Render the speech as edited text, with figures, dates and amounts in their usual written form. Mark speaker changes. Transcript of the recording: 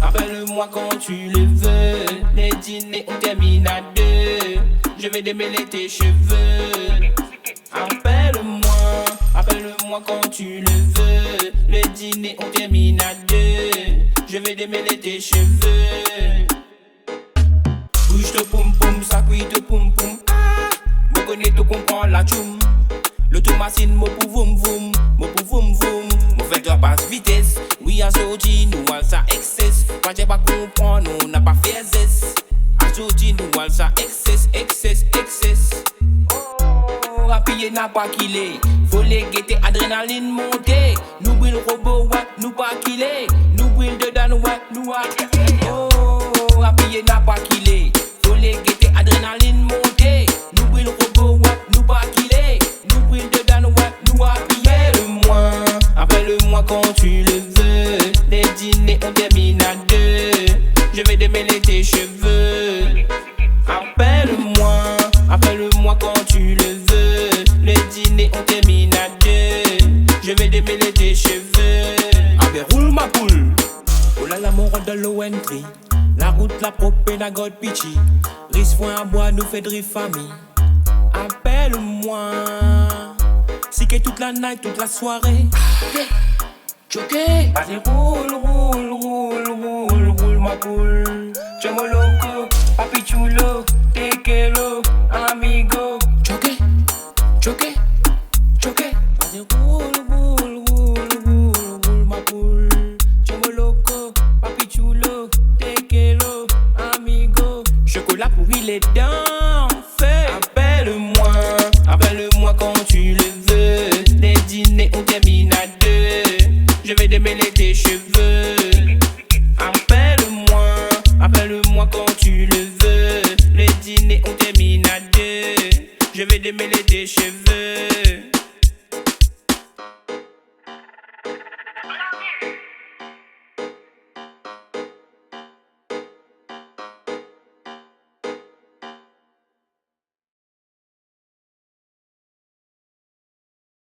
Speaker 1: Appelle-moi quand tu le veux. Les dîners on termine à 2. Je vais démêler tes cheveux. Appelle-moi quand tu le veux. Les dîners on termine à 2. Je vais démêler tes cheveux. Bouge te poum poum, ça cuit te poum poum. Vous connaissez tout comprend la tchoum. Le toumacine mo pou voum voum, mo pou voum voum. Mo fait trois passe vitesse. Oui à sorti nous al ça excess. Pas j'ai pas comprendre, nous n'a pas fait zès. À sorti nous al ça excess. Oh, rapide n'a pas killé. Faut les guetter, adrénaline montée. Nous brûle robot, ouais, nous pas killé. Nous brûle dedans, ouais, nous a killé. Oh, rapide n'a pas killé. Faut les guetter, adrénaline montée. Nous brûle robot, ouais, nous pas killé. Nous brûle dedans, ouais, nous a killé. Appelle-moi quand tu le veux. Les dîners on termine à 2. Je vais démêler tes cheveux. Appelle-moi quand tu le veux. Les dîners on termine à 2. Je vais démêler tes cheveux. Ah ben roule ma poule. Oh là là mon rôle de l'ONT. La route la propre na God pitchy. Risque point à bois nous fait drift famille. Appelle-moi. Si que toute la night, toute la soirée. Choqué. Vas-y roule ma poule. Chomo loco, papi chulo, tequelo, amigo. Choqué. Vas-y roule ma poule. Chomo loco, papi chulo, tequelo, amigo. Chocolat pourri les dents, fait. Appelle-moi quand tu le veux. Les dîners on termine à 2. Je vais démêler tes cheveux. Appelle-moi quand tu le veux. Les dîners on termine à 2. Je vais démêler tes cheveux.